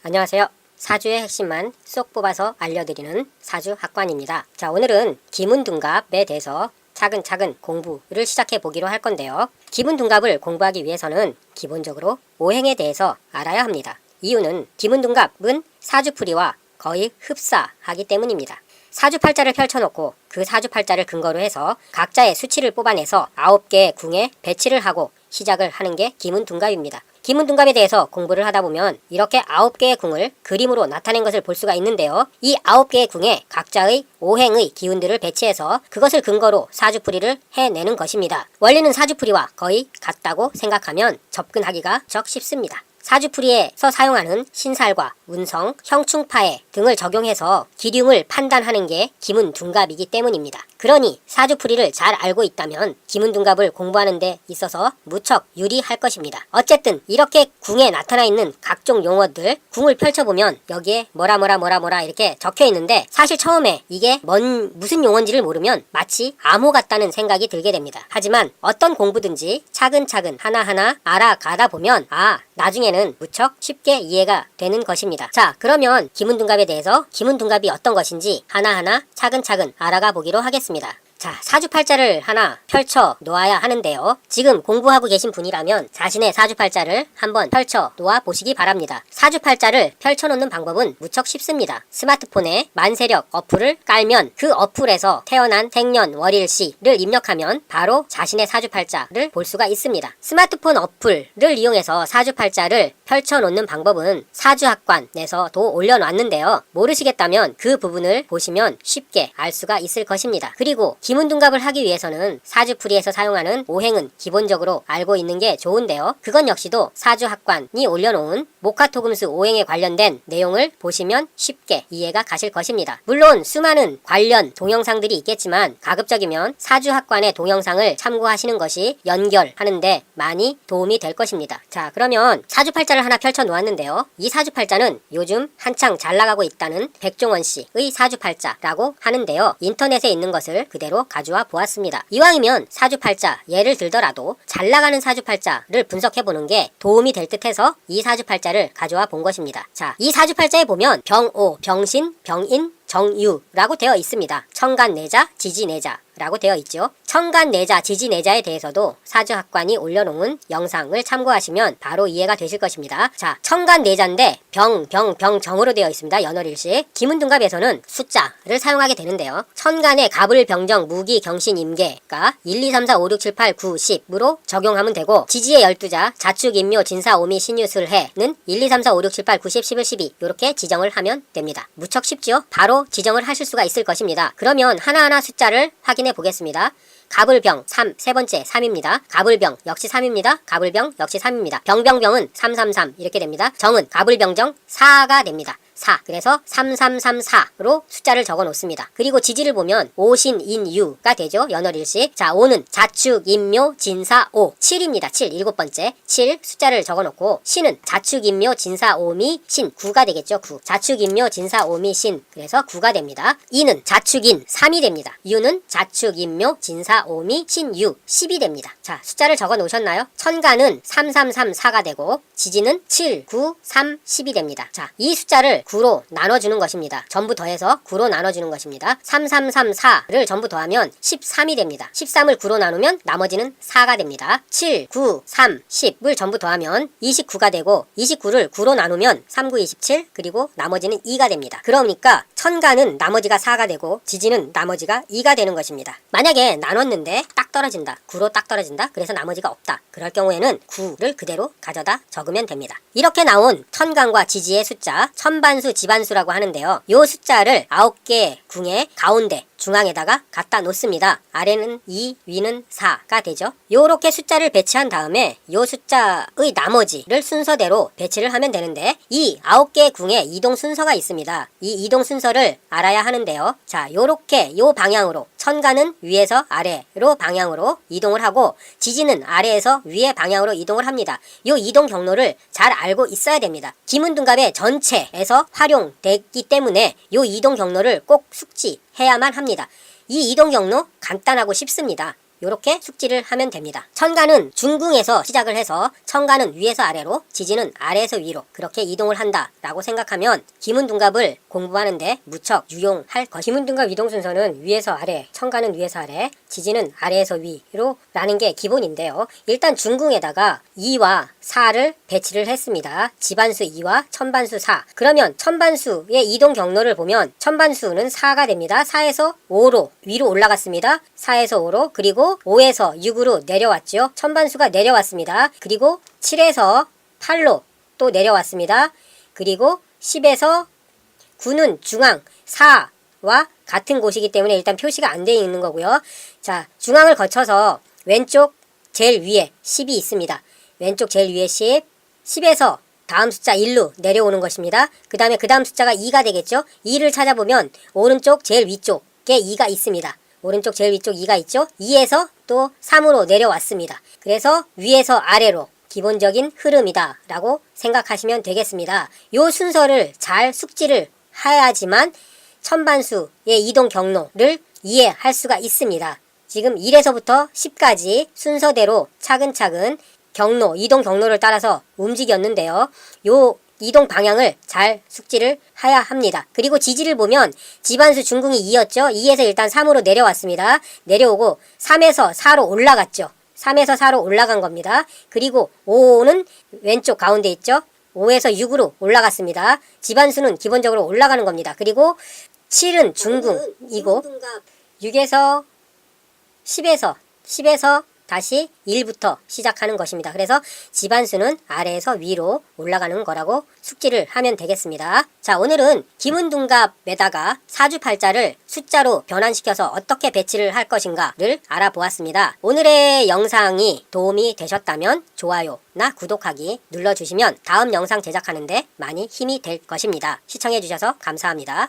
안녕하세요. 사주의 핵심만 쏙 뽑아서 알려드리는 사주학관입니다. 자, 오늘은 기문둔갑에 대해서 차근차근 공부를 시작해 보기로 할 건데요. 기문둔갑을 공부하기 위해서는 기본적으로 오행에 대해서 알아야 합니다. 이유는 기문둔갑은 사주풀이와 거의 흡사하기 때문입니다. 사주팔자를 펼쳐놓고 그 사주팔자를 근거로 해서 각자의 수치를 뽑아내서 9개의 궁에 배치를 하고 시작을 하는 게 기문둔갑입니다. 기문둔갑에 대해서 공부를 하다 보면 이렇게 9개의 궁을 그림으로 나타낸 것을 볼 수가 있는데요. 이 9개의 궁에 각자의 오행의 기운들을 배치해서 그것을 근거로 사주풀이를 해내는 것입니다. 원리는 사주풀이와 거의 같다고 생각하면 접근하기가 적 쉽습니다. 사주풀이에서 사용하는 신살과 운성, 형충파해 등을 적용해서 기륭을 판단하는 게 기문둔갑이기 때문입니다. 그러니 사주풀이를 잘 알고 있다면 기문둔갑을 공부하는 데 있어서 무척 유리할 것입니다. 어쨌든 이렇게 궁에 나타나 있는 각종 용어들, 궁을 펼쳐보면 여기에 뭐라 이렇게 적혀 있는데 사실 처음에 이게 무슨 용어인지를 모르면 마치 암호 같다는 생각이 들게 됩니다. 하지만 어떤 공부든지 차근차근 하나하나 알아가다 보면 나중에는 무척 쉽게 이해가 되는 것입니다. 자, 그러면 기문둔갑에 대해서 기문둔갑이 어떤 것인지 하나하나 차근차근 알아가 보기로 하겠습니다. 자, 사주팔자를 하나 펼쳐 놓아야 하는데요. 지금 공부하고 계신 분이라면 자신의 사주팔자를 한번 펼쳐 놓아 보시기 바랍니다. 사주팔자를 펼쳐 놓는 방법은 무척 쉽습니다. 스마트폰에 만세력 어플을 깔면 그 어플에서 태어난 생년월일시를 입력하면 바로 자신의 사주팔자를 볼 수가 있습니다. 스마트폰 어플을 이용해서 사주팔자를 펼쳐 놓는 방법은 사주학관에서도 올려놨는데요. 모르시겠다면 그 부분을 보시면 쉽게 알 수가 있을 것입니다. 그리고 기문둔갑을 하기 위해서는 사주풀이에서 사용하는 오행은 기본적으로 알고 있는 게 좋은데요. 그건 역시도 사주학관이 올려놓은 목화토금수 오행에 관련된 내용을 보시면 쉽게 이해가 가실 것입니다. 물론 수많은 관련 동영상들이 있겠지만 가급적이면 사주학관의 동영상을 참고하시는 것이 연결하는데 많이 도움이 될 것입니다. 자, 그러면 사주팔자를 하나 펼쳐 놓았는데요. 이 사주팔자는 요즘 한창 잘 나가고 있다는 백종원 씨의 사주팔자라고 하는데요. 인터넷에 있는 것을 그대로 가져와 보았습니다. 이왕이면 사주팔자 예를 들더라도 잘 나가는 사주팔자를 분석해보는 게 도움이 될 듯해서 이 사주팔자를 가져와 본 것입니다. 자, 이 사주팔자에 보면 병오, 병신, 병인, 정유라고 되어 있습니다. 청간내자, 지지내자라고 되어 있죠. 청간내자, 지지내자에 대해서도 사주학관이 올려놓은 영상을 참고하시면 바로 이해가 되실 것입니다. 자, 청간내자인데 병정으로 되어 있습니다. 연월일시. 기문둔갑에서는 숫자를 사용하게 되는데요. 천간에 갑을, 병정, 무기, 경신, 임계가 1, 2, 3, 4, 5, 6, 7, 8, 9, 10으로 적용하면 되고 지지의 12자, 자축, 임묘, 진사, 오미, 신유, 슬해는 1, 2, 3, 4, 5, 6, 7, 8, 9, 10, 11, 12 이렇게 지정을 하면 됩니다. 무척 쉽죠? 바로 지정을 하실 수가 있을 것입니다. 그러면 하나하나 숫자를 확인해 보겠습니다. 갑을병 3, 세 번째 3입니다. 갑을병 역시 3입니다. 갑을병 역시 3입니다. 병병병은 333 이렇게 됩니다. 정은 갑을병정 4가 됩니다. 4. 그래서 3334로 숫자를 적어 놓습니다. 그리고 지지를 보면 오신인유가 되죠. 연월일시. 자, 오는 자축, 인묘, 진사, 오. 7입니다. 7. 일곱 번째. 7 숫자를 적어 놓고 신은 자축, 인묘, 진사, 오미, 신. 9가 되겠죠. 9. 자축, 인묘, 진사, 오미, 신. 그래서 9가 됩니다. 인은 자축인 3이 됩니다. 유는 자축, 인묘, 진사, 오미, 신, 유. 10이 됩니다. 자, 숫자를 적어 놓으셨나요? 천간은 3334가 되고 지지는 7, 9, 3, 10이 됩니다. 자, 이 숫자를 9로 나눠주는 것입니다. 전부 더해서 9로 나눠주는 것입니다. 3334를 전부 더하면 13이 됩니다. 13을 9로 나누면 나머지는 4가 됩니다. 7, 9, 3, 10을 전부 더하면 29가 되고 29를 9로 나누면 3, 9, 27 그리고 나머지는 2가 됩니다. 그러니까 천간은 나머지가 4가 되고 지지는 나머지가 2가 되는 것입니다. 만약에 나눴는데 딱 떨어진다. 9로 딱 떨어진다. 그래서 나머지가 없다. 그럴 경우에는 9를 그대로 가져다 적으면 됩니다. 이렇게 나온 천간과 지지의 숫자 천반수 지반수라고 하는데요. 요 숫자를 9개 궁의 가운데 중앙에다가 갖다 놓습니다. 아래는 2, 위는 4가 되죠. 요렇게 숫자를 배치한 다음에 요 숫자의 나머지를 순서대로 배치를 하면 되는데 이 9개 궁에 이동 순서가 있습니다. 이 이동 순서를 알아야 하는데요. 자, 요렇게 요 방향으로 천간은 위에서 아래로 방향으로 이동을 하고 지지는 아래에서 위의 방향으로 이동을 합니다. 요 이동 경로를 잘 알고 있어야 됩니다. 기문둔갑의 전체에서 활용되기 때문에 요 이동 경로를 꼭 숙지해야만 합니다. 이 이동 경로 간단하고 쉽습니다. 요렇게 숙지를 하면 됩니다. 천간은 중궁에서 시작을 해서 천간은 위에서 아래로, 지지는 아래에서 위로 그렇게 이동을 한다 라고 생각하면 기문둔갑을 공부하는데 무척 유용할 것. 기문둔갑 이동 순서는 위에서 아래, 천간은 위에서 아래, 지지는 아래에서 위로 라는 게 기본인데요. 일단 중궁에다가 2와 4를 배치를 했습니다. 지반수 2와 천반수 4. 그러면 천반수의 이동 경로를 보면 천반수는 4가 됩니다. 4에서 5로 위로 올라갔습니다. 4에서 5로, 그리고 5에서 6으로 내려왔죠. 천반수가 내려왔습니다. 그리고 7에서 8로 또 내려왔습니다. 그리고 10에서 9는 중앙 4와 같은 곳이기 때문에 일단 표시가 안 되어 있는 거고요. 자, 중앙을 거쳐서 왼쪽 제일 위에 10이 있습니다. 왼쪽 제일 위에 10, 10에서 다음 숫자 1로 내려오는 것입니다. 그 다음에 그 다음 숫자가 2가 되겠죠. 2를 찾아보면 오른쪽 제일 위쪽에 2가 있습니다. 오른쪽 제일 위쪽 2가 있죠. 2에서 또 3으로 내려왔습니다. 그래서 위에서 아래로 기본적인 흐름이다 라고 생각하시면 되겠습니다. 요 순서를 잘 숙지를 해야지만 천반수의 이동 경로를 이해할 수가 있습니다. 지금 1에서부터 10까지 순서대로 차근차근 이동 경로를 따라서 움직였는데요. 요 이동 방향을 잘 숙지를 해야 합니다. 그리고 지지를 보면 지반수 중궁이 2였죠. 2에서 일단 3으로 내려왔습니다. 내려오고 3에서 4로 올라갔죠. 3에서 4로 올라간 겁니다. 그리고 5는 왼쪽 가운데 있죠. 5에서 6으로 올라갔습니다. 지반수는 기본적으로 올라가는 겁니다. 그리고 7은 중궁이고 6에서 10에서 다시 1부터 시작하는 것입니다. 그래서 지반수는 아래에서 위로 올라가는 거라고 숙지를 하면 되겠습니다. 자, 오늘은 기문둔갑에다가 사주팔자를 숫자로 변환시켜서 어떻게 배치를 할 것인가를 알아보았습니다. 오늘의 영상이 도움이 되셨다면 좋아요나 구독하기 눌러주시면 다음 영상 제작하는데 많이 힘이 될 것입니다. 시청해주셔서 감사합니다.